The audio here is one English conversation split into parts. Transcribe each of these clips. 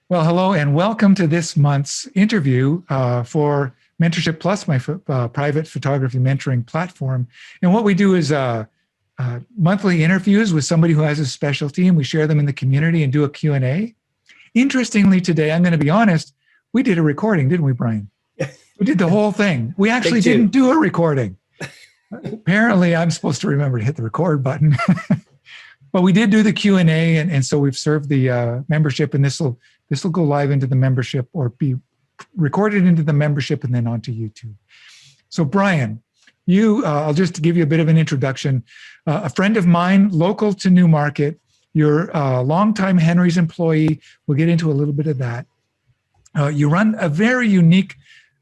Well, hello and welcome to this month's interview for Mentorship Plus, my private photography mentoring platform. And what we do is monthly interviews with somebody who has a specialty, and we share them in the community and do a Q&A. Interestingly, today, I'm going to be honest, we did a recording, didn't we, Brian? We did the whole thing. We actually didn't do a recording. Apparently, I'm supposed to remember to hit the record button. But we did do the Q&A, and so we've served the membership, and this will go live into the membership or be recorded into the membership and then onto YouTube. So Brian, I'll just give you a bit of an introduction. A friend of mine, local to Newmarket, you're a longtime Henry's employee. We'll get into a little bit of that. You run a very unique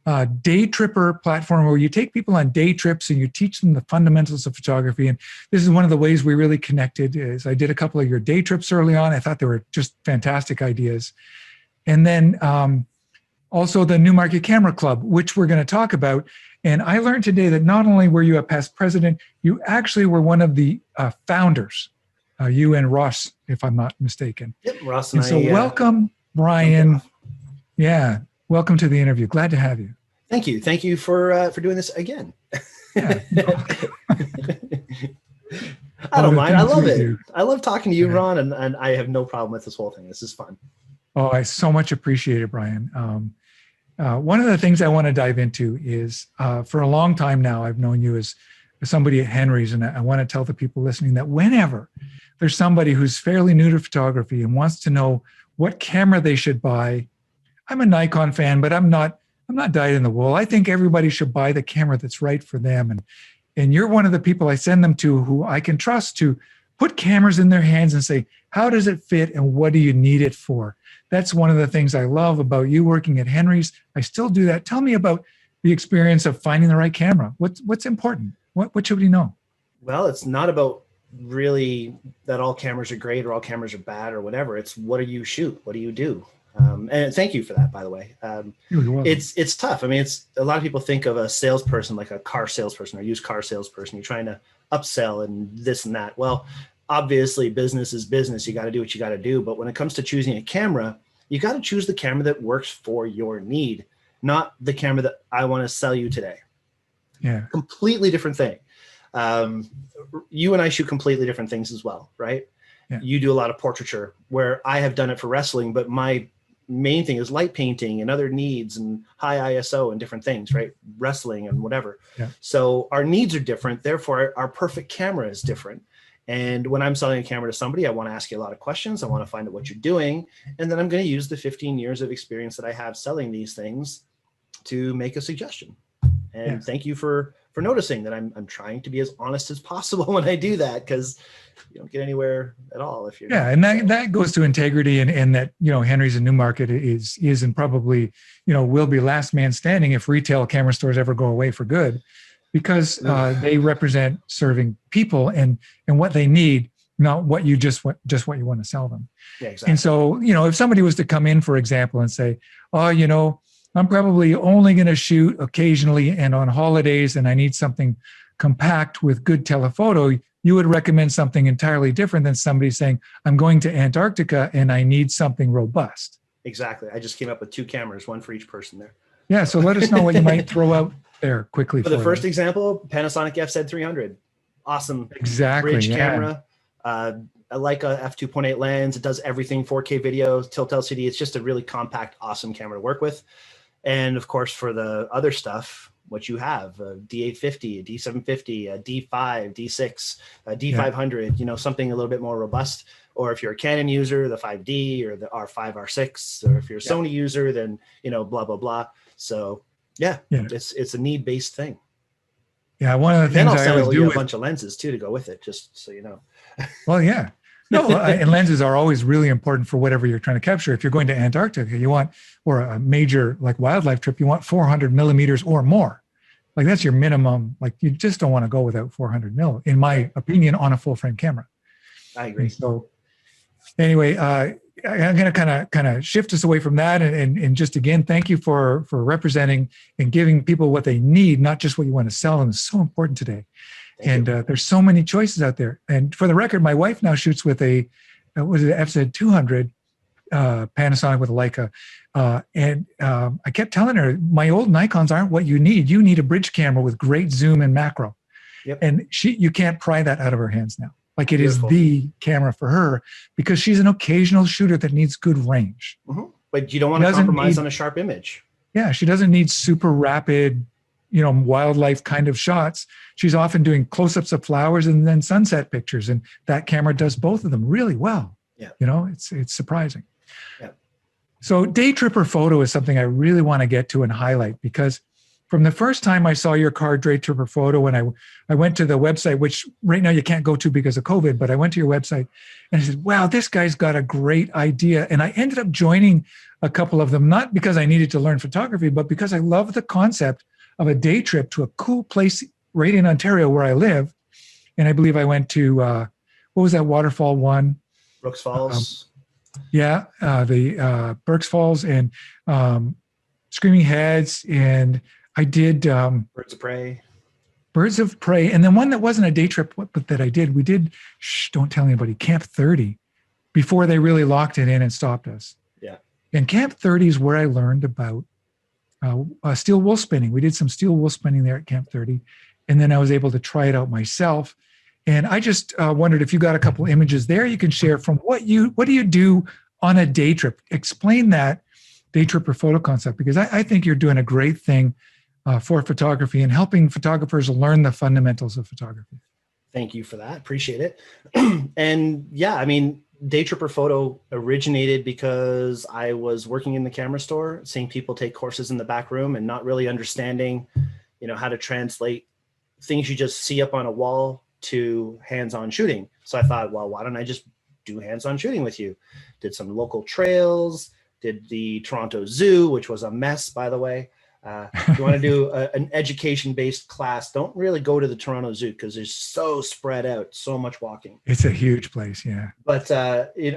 Daytripper platform where you take people on day trips and you teach them the fundamentals of photography. And this is one of the ways we really connected. Is I did a couple of your day trips early on. I thought they were just fantastic ideas. And then also the Newmarket Camera Club, which we're going to talk about. And I learned today that not only were you a past president, you actually were one of the founders, you and Ross, if I'm not mistaken. Yep, Ross and so welcome, Brian. Yeah. Welcome to the interview. Glad to have you. Thank you. Thank you for doing this again. Yeah. I don't mind. I love it. I love talking to you, Ron, and I have no problem with this whole thing. This is fun. Oh, I so much appreciate it, Brian. One of the things I want to dive into is for a long time now, I've known you as somebody at Henry's, and I want to tell the people listening that whenever there's somebody who's fairly new to photography and wants to know what camera they should buy, I'm a Nikon fan, but I'm not dyed in the wool. I think everybody should buy the camera that's right for them. And you're one of the people I send them to who I can trust to put cameras in their hands and say, how does it fit and what do you need it for? That's one of the things I love about you working at Henry's. I still do that. Tell me about the experience of finding the right camera. What's important? What should we know? Well, it's not about really that all cameras are great or all cameras are bad or whatever. It's what do you shoot? What do you do? And thank you for that, by the way. It's tough. I mean, it's a lot of people think of a salesperson like a car salesperson or used car salesperson. You're trying to upsell and this and that. Well, obviously business is business. You got to do what you got to do. But when it comes to choosing a camera, you got to choose the camera that works for your need, not the camera that I want to sell you today. Yeah. Completely different thing. You and I shoot completely different things as well, right? Yeah. You do a lot of portraiture where I have done it for wrestling, but my main thing is light painting and other needs and high ISO and different things, right? Wrestling and whatever. Yeah. So our needs are different. Therefore, our perfect camera is different. And when I'm selling a camera to somebody, I want to ask you a lot of questions. I want to find out what you're doing. And then I'm going to use the 15 years of experience that I have selling these things to make a suggestion. And thank you for noticing that I'm trying to be as honest as possible when I do that, because you don't get anywhere at all if you're and that goes to integrity and that, Henry's and Newmarket is and probably, will be last man standing if retail camera stores ever go away for good, because they represent serving people and what they need, not what you what you want to sell them. Yeah, exactly. And so, if somebody was to come in, for example, and say, oh, I'm probably only going to shoot occasionally and on holidays, and I need something compact with good telephoto, you would recommend something entirely different than somebody saying, I'm going to Antarctica and I need something robust. Exactly. I just came up with 2 cameras, one for each person there. Yeah. So let us know what you might throw out there quickly. For the first example, Panasonic FZ300. Awesome. Exactly. Bridge camera. I like a f2.8 lens. It does everything, 4K video, tilt LCD. It's just a really compact, awesome camera to work with. And of course, for the other stuff, what you have, a D850, a D750, a D5, D6, a D500, something a little bit more robust. Or if you're a Canon user, the 5D or the R5, R6, or if you're a Sony user, then, blah, blah, blah. So it's a need-based thing. Yeah, one of the things I always do a bunch of lenses too to go with it, just so you know. Well, yeah. No, and lenses are always really important for whatever you're trying to capture. If you're going to Antarctica, or a major like wildlife trip, you want 400 millimeters or more. Like that's your minimum. Like you just don't want to go without 400 mil, in my opinion, on a full frame camera. I agree. And so anyway, I'm going to kind of shift us away from that. And just again, thank you for representing and giving people what they need, not just what you want to sell them. It's so important today. And there's so many choices out there. And for the record, my wife now shoots with a FZ200 Panasonic with a Leica. I kept telling her, my old Nikons aren't what you need. You need a bridge camera with great zoom and macro. Yep. And you can't pry that out of her hands now. Like it Beautiful. is the camera for her because she's an occasional shooter that needs good range. Mm-hmm. But you don't want to compromise on a sharp image. Yeah, she doesn't need super rapid, wildlife kind of shots. She's often doing close-ups of flowers and then sunset pictures. And that camera does both of them really well. Yeah. It's surprising. Yeah. So Daytripper Photo is something I really want to get to and highlight because from the first time I saw your card, Daytripper Photo, and I went to the website, which right now you can't go to because of COVID, but I went to your website and I said, wow, this guy's got a great idea. And I ended up joining a couple of them, not because I needed to learn photography, but because I love the concept of a day trip to a cool place right in Ontario where I live. And I believe I went to, what was that waterfall one? Brooks Falls. The Berks Falls and Screaming Heads. And I did Birds of Prey. Birds of Prey. And then one that wasn't a day trip, but that I did, we did, don't tell anybody, Camp 30 before they really locked it in and stopped us. Yeah. And Camp 30 is where I learned about steel wool spinning. We did some steel wool spinning there at Camp 30. And then I was able to try it out myself. And I just wondered if you got a couple images there you can share from what do you do on a day trip? Explain that Daytripper Photo concept, because I think you're doing a great thing for photography and helping photographers learn the fundamentals of photography. Thank you for that. Appreciate it. And yeah, I mean, Daytripper Photo originated because I was working in the camera store, seeing people take courses in the back room and not really understanding, how to translate things you just see up on a wall to hands-on shooting. So I thought, well, why don't I just do hands-on shooting with you? Did some local trails, did the Toronto Zoo, which was a mess, by the way. If you want to do an education-based class, don't really go to the Toronto Zoo because it's so spread out, so much walking. It's a huge place, yeah. But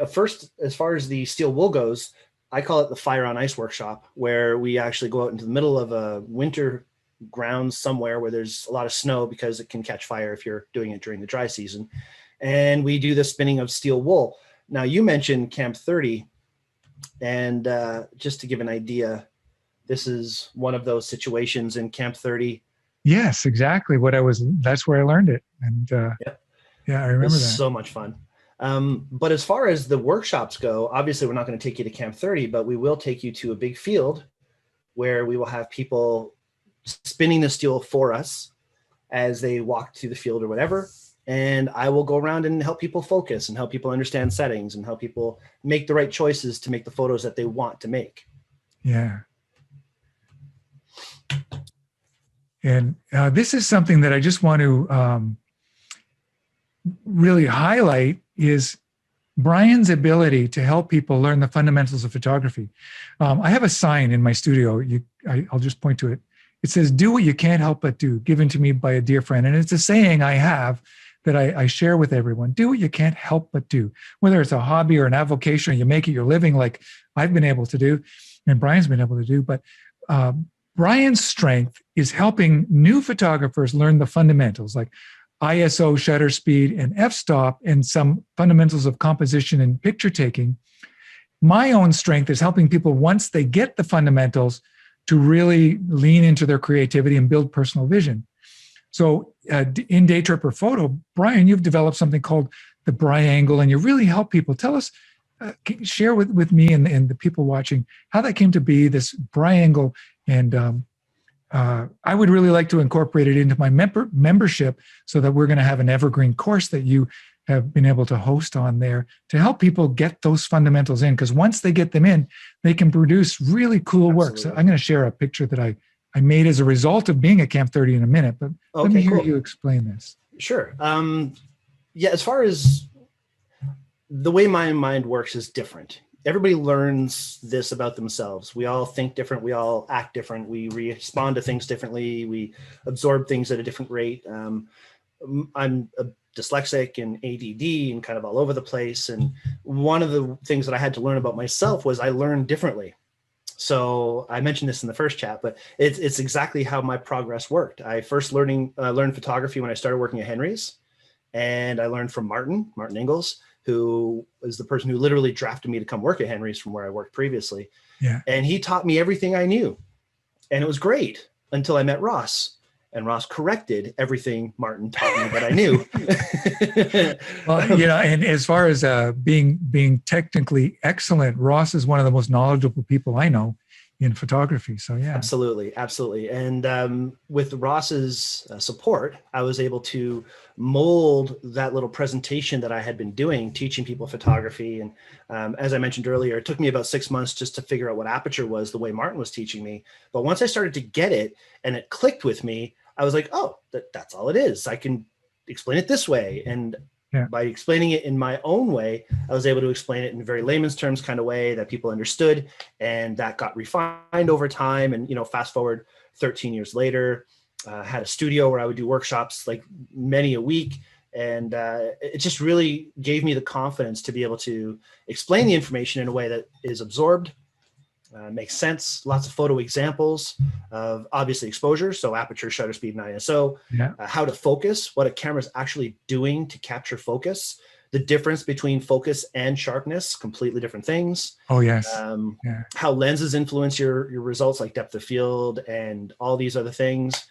first, as far as the steel wool goes, I call it the Fire on Ice workshop, where we actually go out into the middle of a winter ground somewhere where there's a lot of snow because it can catch fire if you're doing it during the dry season. And we do the spinning of steel wool. Now, you mentioned Camp 30, and just to give an idea, this is one of those situations in Camp 30. Yes, exactly. That's where I learned it. And yeah, I remember that. So much fun. But as far as the workshops go, obviously we're not going to take you to Camp 30, but we will take you to a big field where we will have people spinning the steel for us as they walk to the field or whatever. And I will go around and help people focus and help people understand settings and help people make the right choices to make the photos that they want to make. Yeah. And this is something that I just want to really highlight is Bryan's ability to help people learn the fundamentals of photography. I have a sign in my studio. I'll just point to it. It says, "Do what you can't help but do," given to me by a dear friend. And it's a saying I have that I share with everyone. Do what you can't help but do, whether it's a hobby or an avocation, or you make it your living like I've been able to do and Bryan's been able to do. But Bryan's strength is helping new photographers learn the fundamentals like ISO, shutter speed, and f-stop, and some fundamentals of composition and picture taking. My own strength is helping people, once they get the fundamentals, to really lean into their creativity and build personal vision. So in Daytripper Photo, Bryan, you've developed something called the Bryangle, and you really help people. Tell us, share with me and the people watching how that came to be, this Bryangle. And I would really like to incorporate it into my membership so that we're going to have an evergreen course that you have been able to host on there to help people get those fundamentals in. Because once they get them in, they can produce really cool work. So I'm going to share a picture that I made as a result of being at Camp 30 in a minute, but let me hear you explain this. Sure. Yeah, as far as the way my mind works is different. Everybody learns this about themselves. We all think different. We all act different. We respond to things differently. We absorb things at a different rate. I'm a dyslexic and ADD and kind of all over the place. And one of the things that I had to learn about myself was I learned differently. So I mentioned this in the first chat, but it's exactly how my progress worked. I first learned photography when I started working at Henry's, and I learned from Martin Ingalls, who is the person who literally drafted me to come work at Henry's from where I worked previously. Yeah. And he taught me everything I knew. And it was great until I met Ross. And Ross corrected everything Martin taught me that I knew. Well, and as far as being technically excellent, Ross is one of the most knowledgeable people I know in photography. So yeah, absolutely. And with Ross's support, I was able to mold that little presentation that I had been doing, teaching people photography. And as I mentioned earlier, it took me about 6 months just to figure out what aperture was the way Martin was teaching me. But once I started to get it and it clicked with me, I was like, oh, that's all it is. I can explain it this way. And by explaining it in my own way, I was able to explain it in very layman's terms kind of way that people understood. And that got refined over time. And, fast forward 13 years later, had a studio where I would do workshops like many a week. And it just really gave me the confidence to be able to explain the information in a way that is absorbed, makes sense. Lots of photo examples of obviously exposure. So aperture, shutter speed, and ISO, how to focus, what a camera's actually doing to capture focus, the difference between focus and sharpness, completely different things. Oh, yes. How lenses influence your results, like depth of field and all these other things.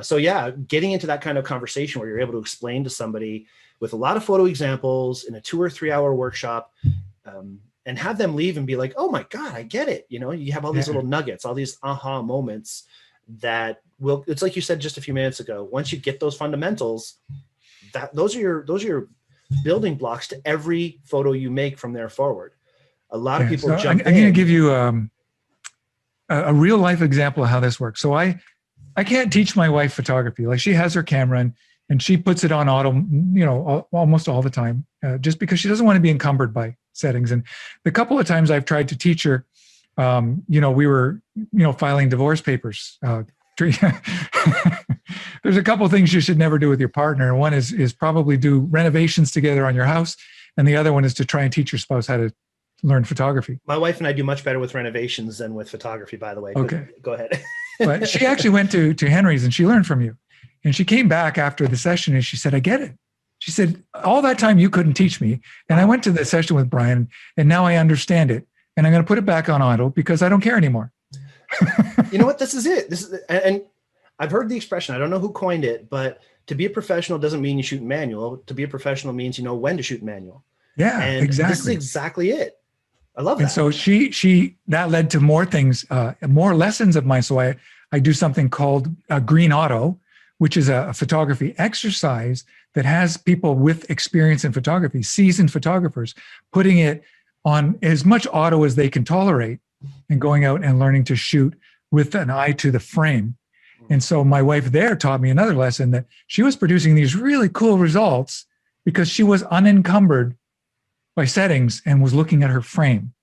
So yeah, getting into that kind of conversation where you're able to explain to somebody with a lot of photo examples in a 2 or 3 hour workshop, and have them leave and be like, oh my God, I get it. You have all these little nuggets, all these aha moments that will, it's like you said just a few minutes ago, once you get those fundamentals, those are your building blocks to every photo you make from there forward. A lot of people jump in. I'm going to give you a real life example of how this works. So I can't teach my wife photography. Like, she has her camera and she puts it on auto, almost all the time, just because she doesn't want to be encumbered by settings. And the couple of times I've tried to teach her, we were, filing divorce papers. There's a couple of things you should never do with your partner. One is probably do renovations together on your house. And the other one is to try and teach your spouse how to learn photography. My wife and I do much better with renovations than with photography, by the way. Okay. Go ahead. But she actually went to Henry's and she learned from you. And she came back after the session and she said, I get it. She said, all that time you couldn't teach me. And I went to the session with Bryan and now I understand it. And I'm going to put it back on auto because I don't care anymore. You know what? This is it. And I've heard the expression. I don't know who coined it, but to be a professional doesn't mean you shoot manual. To be a professional means you know when to shoot manual. Yeah, and exactly. This is exactly it. I love that. And so that led to more things, more lessons of mine. So I do something called Green Auto, which is a photography exercise that has people with experience in photography, seasoned photographers, putting it on as much auto as they can tolerate and going out and learning to shoot with an eye to the frame. And so my wife there taught me another lesson, that she was producing these really cool results because she was unencumbered by settings and was looking at her frame.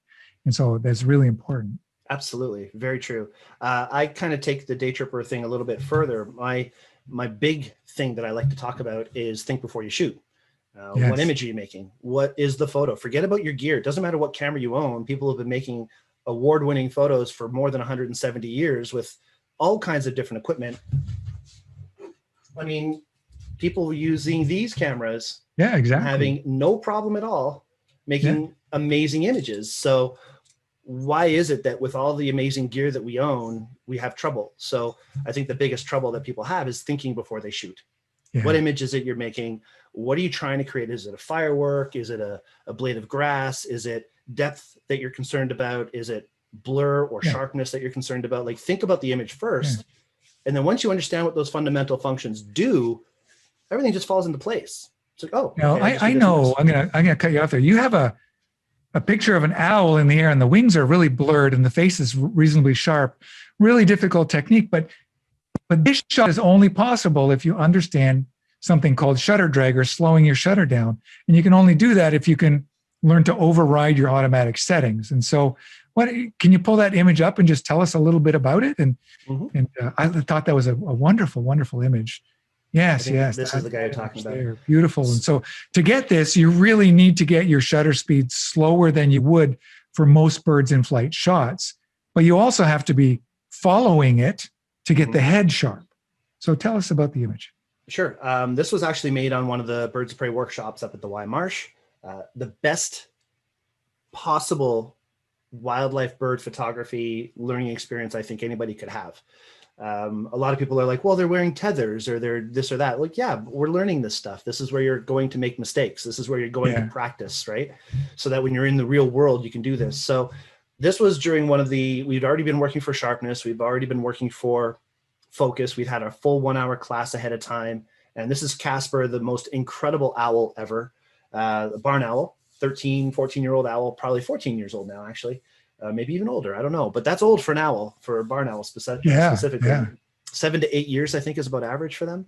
And so that's really important. Absolutely. Very true. I kind of take the Daytripper thing a little bit further. My big thing that I like to talk about is think before you shoot. Yes. What image are you making? What is the photo? Forget about your gear. It doesn't matter what camera you own. People have been making award-winning photos for more than 170 years with all kinds of different equipment. I mean, people using these cameras, having no problem at all making amazing images. So why is it that with all the amazing gear that we own, we have trouble? So I think the biggest trouble that people have is thinking before they shoot. What image is it you're making? What are you trying to create? Is it a firework? Is it a blade of grass? Is it depth that you're concerned about? Is it blur or sharpness that you're concerned about? Like, think about the image first. And then once you understand what those fundamental functions do, everything just falls into place. It's like, oh, now, okay, I know. I'm gonna cut you off there. You have a picture of an owl in the air and the wings are really blurred and the face is reasonably sharp. Really difficult technique, but this shot is only possible if you understand something called shutter drag, or slowing your shutter down. And you can only do that if you can learn to override your automatic settings. And so can you pull that image up and just tell us a little bit about it? And I thought that was a wonderful, wonderful image. Yes. This is the guy you're talking about. Beautiful. And so to get this, you really need to get your shutter speed slower than you would for most birds in flight shots. But you also have to be following it to get the head sharp. So tell us about the image. Sure. This was actually made on one of the Birds of Prey workshops up at the Y Marsh. the best possible wildlife bird photography learning experience I think anybody could have. A lot of people are like, well, they're wearing tethers or they're this or that. Like, yeah, we're learning this stuff. This is where you're going to make mistakes. This is where you're going to practice, right? So that when you're in the real world, you can do this. So this was during we'd already been working for sharpness. We've already been working for focus. We'd had a full 1 hour class ahead of time. And this is Casper, the most incredible owl ever. The barn owl, 13, 14-year-old owl, probably 14 years old now, actually. Maybe even older. I don't know, but that's old for an owl, for a barn owl specifically. Yeah. 7 to 8 years, I think, is about average for them.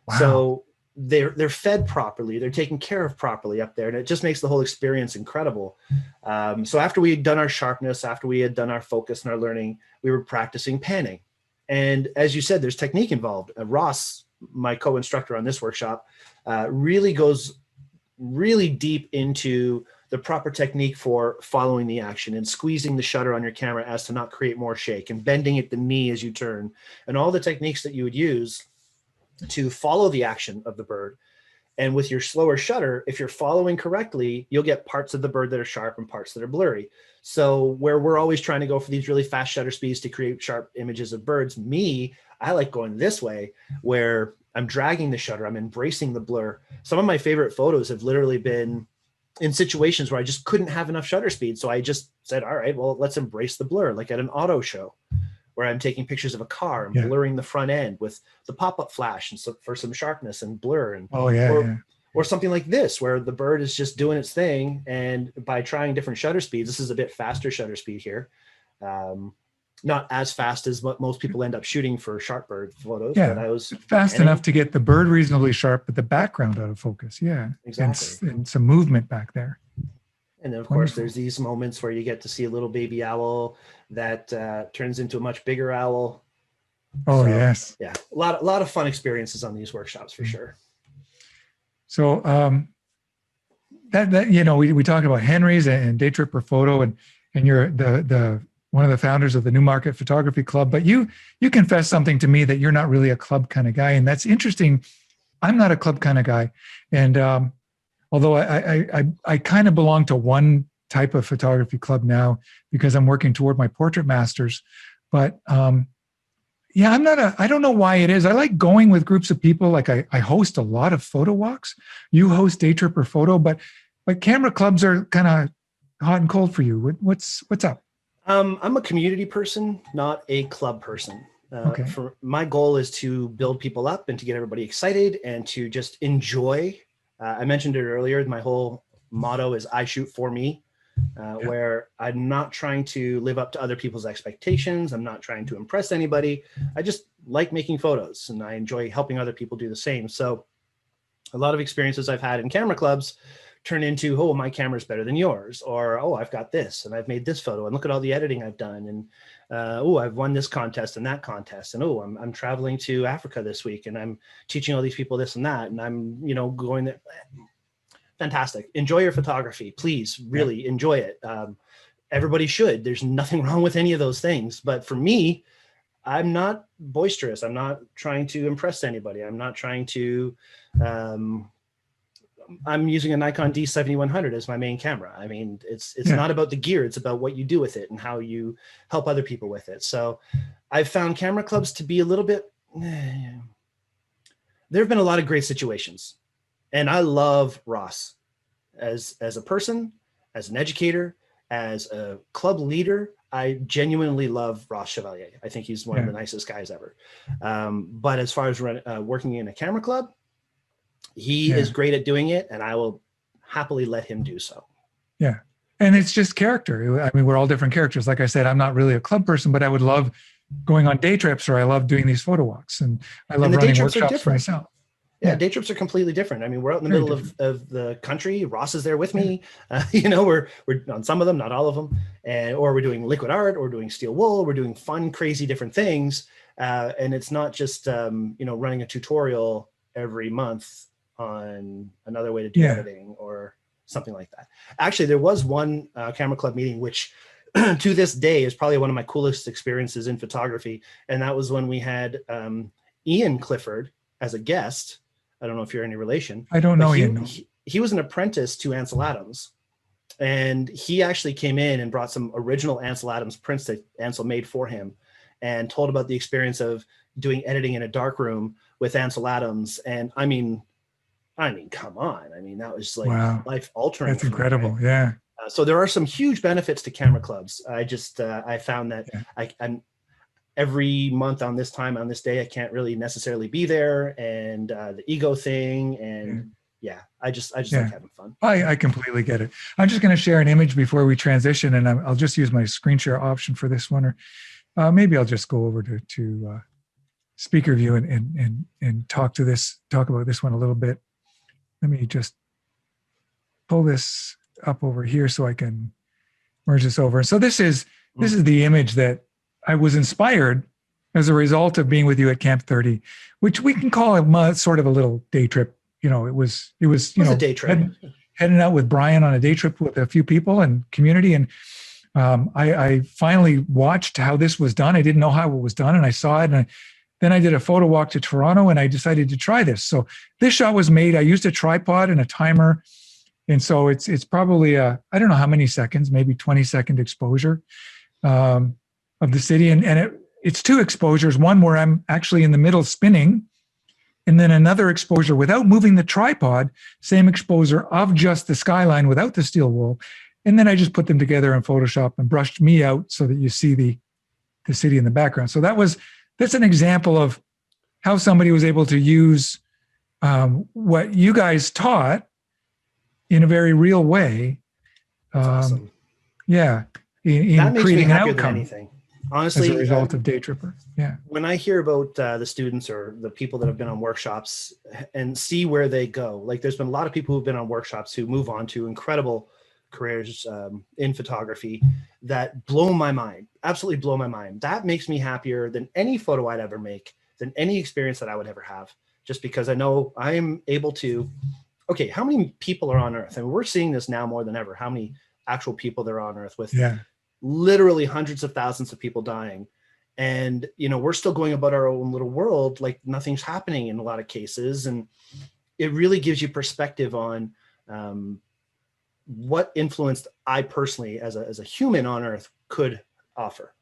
Wow. So they're fed properly, they're taken care of properly up there, and it just makes the whole experience incredible. So after we had done our sharpness, after we had done our focus and our learning, we were practicing panning. And as you said, there's technique involved. Ross, my co-instructor on this workshop, really goes really deep into the proper technique for following the action and squeezing the shutter on your camera as to not create more shake, and bending at the knee as you turn, and all the techniques that you would use to follow the action of the bird. And with your slower shutter, if you're following correctly, you'll get parts of the bird that are sharp and parts that are blurry. So where we're always trying to go for these really fast shutter speeds to create sharp images of birds, I like going this way, where I'm dragging the shutter, I'm embracing the blur. Some of my favorite photos have literally been in situations where I just couldn't have enough shutter speed. So I just said, all right, well, let's embrace the blur, like at an auto show where I'm taking pictures of a car and blurring the front end with the pop-up flash and for some sharpness and blur. And or something like this, where the bird is just doing its thing. And by trying different shutter speeds, this is a bit faster shutter speed here. Not as fast as what most people end up shooting for sharp bird photos. Yeah, but I was fast enough to get the bird reasonably sharp, but the background out of focus. Yeah, exactly. And some movement back there. And then, of course, there's these moments where you get to see a little baby owl that turns into a much bigger owl. Oh, so, yes. Yeah, a lot of fun experiences on these workshops for sure. So we talked about Henry's and Daytripper Photo, and you're the one of the founders of the Newmarket Photography Club, but you confessed something to me that you're not really a club kind of guy. And that's interesting. I'm not a club kind of guy. And although I kind of belong to one type of photography club now because I'm working toward my portrait masters, but I don't know why it is. I like going with groups of people. Like I host a lot of photo walks. You host Daytripper Photo, but camera clubs are kind of hot and cold for you. What's up? I'm a community person, not a club person. For my goal is to build people up and to get everybody excited and to just enjoy. I mentioned it earlier. My whole motto is I shoot for me, where I'm not trying to live up to other people's expectations. I'm not trying to impress anybody. I just like making photos and I enjoy helping other people do the same. So a lot of experiences I've had in camera clubs turn into, oh, my camera's better than yours, or, oh, I've got this and I've made this photo and look at all the editing I've done. And, oh, I've won this contest and that contest. And, oh, I'm traveling to Africa this week and I'm teaching all these people this and that. And I'm, going there. Fantastic. Enjoy your photography. Please really enjoy it. Everybody should. There's nothing wrong with any of those things. But for me, I'm not boisterous. I'm not trying to impress anybody. I'm not trying to, I'm using a Nikon D7100 as my main camera. I mean, it's not about the gear. It's about what you do with it and how you help other people with it. So I've found camera clubs to be a little bit, there have been a lot of great situations. And I love Ross as a person, as an educator, as a club leader. I genuinely love Ross Chevalier. I think he's one of the nicest guys ever. But as far as working in a camera club, he is great at doing it, and I will happily let him do so. Yeah. And it's just character. I mean, we're all different characters. Like I said, I'm not really a club person, but I would love going on day trips, or I love doing these photo walks, and I love running workshops for myself. Yeah, day trips are completely different. I mean, we're out in the middle of the country. Ross is there with me. We're on some of them, not all of them. Or we're doing liquid art, or doing steel wool. We're doing fun, crazy, different things. And it's not just, running a tutorial every month on another way to do editing or something like that. Actually, there was one camera club meeting, which to this day is probably one of my coolest experiences in photography. And that was when we had Ian Clifford as a guest. I don't know if you're any relation. I don't know Ian. he was an apprentice to Ansel Adams. And he actually came in and brought some original Ansel Adams prints that Ansel made for him, and told about the experience of doing editing in a dark room with Ansel Adams. And I mean, come on. I mean, that was like life altering. That's incredible. Right? Yeah. So there are some huge benefits to camera clubs. I found that I'm every month on this time, on this day, I can't really necessarily be there, and the ego thing, and I just like having fun. I completely get it. I'm just going to share an image before we transition, and I'll just use my screen share option for this one, or maybe I'll just go over to speaker view and talk about this one a little bit. Let me just pull this up over here so I can merge this over. So this is the image that I was inspired as a result of being with you at Camp 30, which we can call it sort of a little day trip. You know, it was a day trip. Heading out with Bryan on a day trip with a few people and community. And I finally watched how this was done. I didn't know how it was done, and I saw it. And then I did a photo walk to Toronto, and I decided to try this. So this shot was made. I used a tripod and a timer. And so it's probably I don't know how many seconds, maybe 20-second exposure of the city. And it's two exposures, one where I'm actually in the middle spinning, and then another exposure without moving the tripod, same exposure of just the skyline without the steel wool. And then I just put them together in Photoshop and brushed me out so that you see the city in the background. So that's an example of how somebody was able to use what you guys taught in a very real way. That's awesome. Yeah. In that makes creating me an happier outcome. Than anything. Honestly, as a result of Daytripper. Yeah. When I hear about the students or the people that have been on workshops and see where they go, like there's been a lot of people who've been on workshops who move on to incredible careers in photography that blow my mind, absolutely blow my mind. That makes me happier than any photo I'd ever make, than any experience that I would ever have, just because I know I'm able to, okay, how many people are on Earth? And we're seeing this now more than ever, how many actual people there are on Earth with literally hundreds of thousands of people dying. And, you know, we're still going about our own little world like nothing's happening in a lot of cases. And it really gives you perspective on what influence I personally, as a human on Earth, could offer.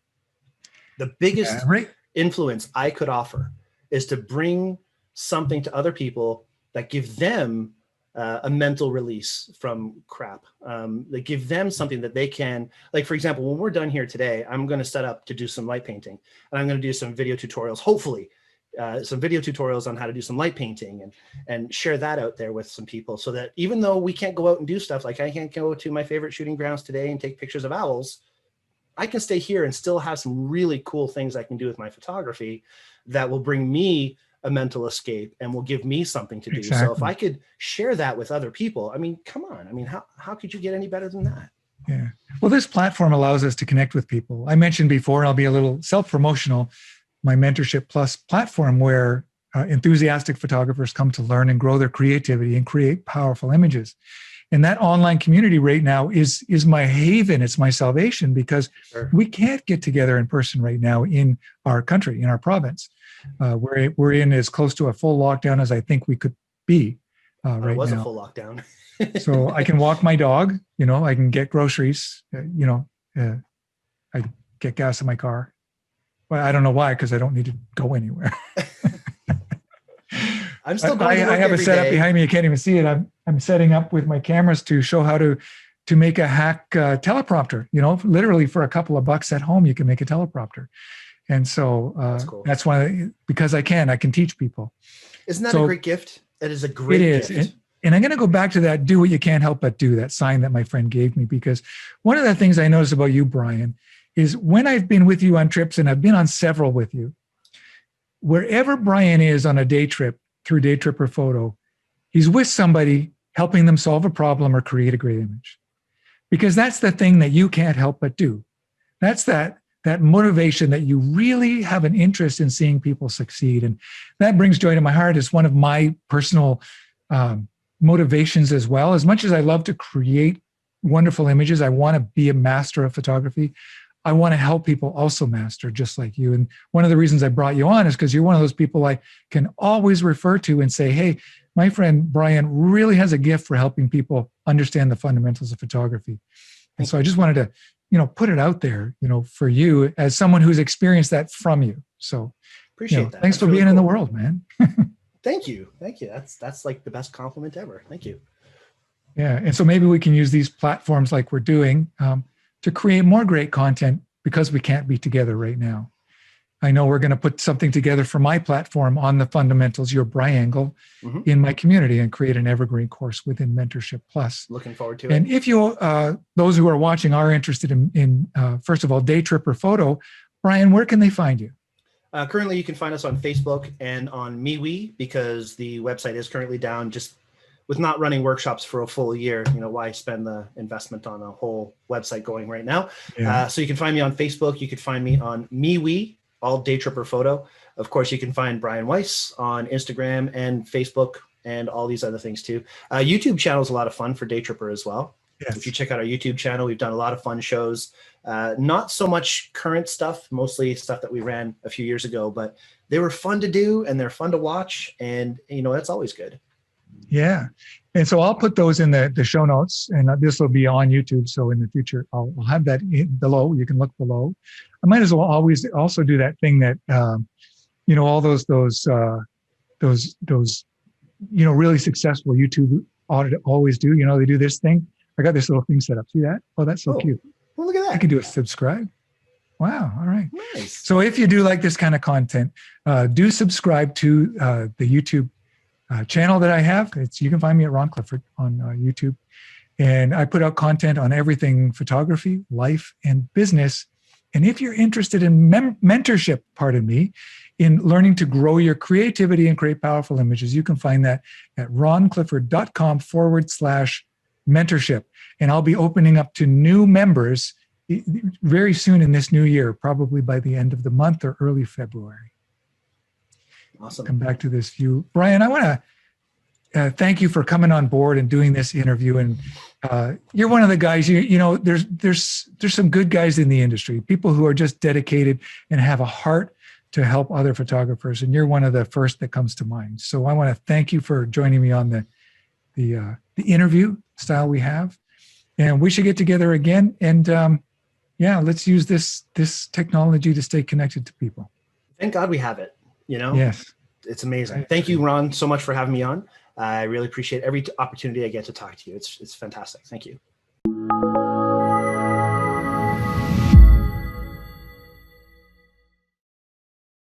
The biggest influence I could offer is to bring something to other people that give them a mental release from crap. They give them something that they can, like, for example, when we're done here today, I'm going to set up to do some light painting, and I'm going to do some video tutorials, hopefully some video tutorials on how to do some light painting, and share that out there with some people, so that even though we can't go out and do stuff, like I can't go to my favorite shooting grounds today and take pictures of owls, I can stay here and still have some really cool things I can do with my photography that will bring me a mental escape and will give me something to do. So if I could share that with other people, I mean, come on. I mean, how could you get any better than that? Yeah. Well, this platform allows us to connect with people. I mentioned before, and I'll be a little self-promotional, my Mentorship Plus platform, where enthusiastic photographers come to learn and grow their creativity and create powerful images. And that online community right now is my haven. It's my salvation, because we can't get together in person right now in our country, in our province. We're in as close to a full lockdown as I think we could be right now. It was a full lockdown. So I can walk my dog, you know, I can get groceries, I get gas in my car. Well, I don't know why, because I don't need to go anywhere. I'm still going to work I have a setup behind me. You can't even see it. I'm setting up with my cameras to show how to make a hack teleprompter. You know, literally for a couple of bucks at home, you can make a teleprompter. And so cool. That's why, because I can teach people. Isn't that a great gift? That is a great gift. It is. And I'm going to go back to that, do what you can't help but do, that sign that my friend gave me, because one of the things I noticed about you, Bryan, is when I've been with you on trips, and I've been on several with you, wherever Bryan is on a day trip through Daytripper Photo, he's with somebody helping them solve a problem or create a great image. Because that's the thing that you can't help but do. That's that motivation that you really have an interest in seeing people succeed. And that brings joy to my heart. It's one of my personal motivations as well. As much as I love to create wonderful images, I want to be a master of photography. I want to help people also master just like you. And one of the reasons I brought you on is because you're one of those people I can always refer to and say, hey, my friend Bryan really has a gift for helping people understand the fundamentals of photography. And so I just wanted to, put it out there, for you as someone who's experienced that from you. So appreciate that. Thanks for being in the world, man. Thank you. That's like the best compliment ever. Thank you. Yeah. And so maybe we can use these platforms like we're doing to create more great content because we can't be together right now. I know we're going to put something together for my platform on the fundamentals, your Bryangle, in my community and create an evergreen course within Mentorship Plus. Looking forward to it. And if you, those who are watching are interested in first of all, Daytripper Photo, Bryan, where can they find you? Currently, you can find us on Facebook and on MeWe because the website is currently down just with not running workshops for a full year. Why spend the investment on a whole website going right now? Yeah. So you can find me on Facebook. You can find me on MeWe, all Daytripper Photo. Of course, you can find Bryan Weiss on Instagram and Facebook and all these other things too. YouTube channel is a lot of fun for Daytripper as well. Yes. If you check out our YouTube channel, we've done a lot of fun shows. Not so much current stuff, mostly stuff that we ran a few years ago, but they were fun to do and they're fun to watch. And, that's always good. Yeah. And so I'll put those in the show notes, and this will be on YouTube. So in the future, I'll have that below. You can look below. I might as well always also do that thing that, all those really successful YouTube audit always do. They do this thing. I got this little thing set up. See that? Oh, that's so cute. Well, look at that. I can do a subscribe. Wow. All right. Nice. So if you do like this kind of content, do subscribe to the YouTube channel that I have. You can find me at Ron Clifford on YouTube. And I put out content on everything photography, life, and business. And if you're interested in mentorship, pardon me, in learning to grow your creativity and create powerful images, you can find that at ronclifford.com/mentorship. And I'll be opening up to new members very soon in this new year, probably by the end of the month or early February. Awesome. Come back to this view. Bryan, I want to thank you for coming on board and doing this interview. And you're one of the guys, there's some good guys in the industry, people who are just dedicated and have a heart to help other photographers. And you're one of the first that comes to mind. So I want to thank you for joining me on the interview style we have. And we should get together again. And let's use this technology to stay connected to people. Thank God we have it. Yes, it's amazing. Thank you, Ron, so much for having me on. I really appreciate every opportunity I get to talk to you. It's fantastic. Thank you.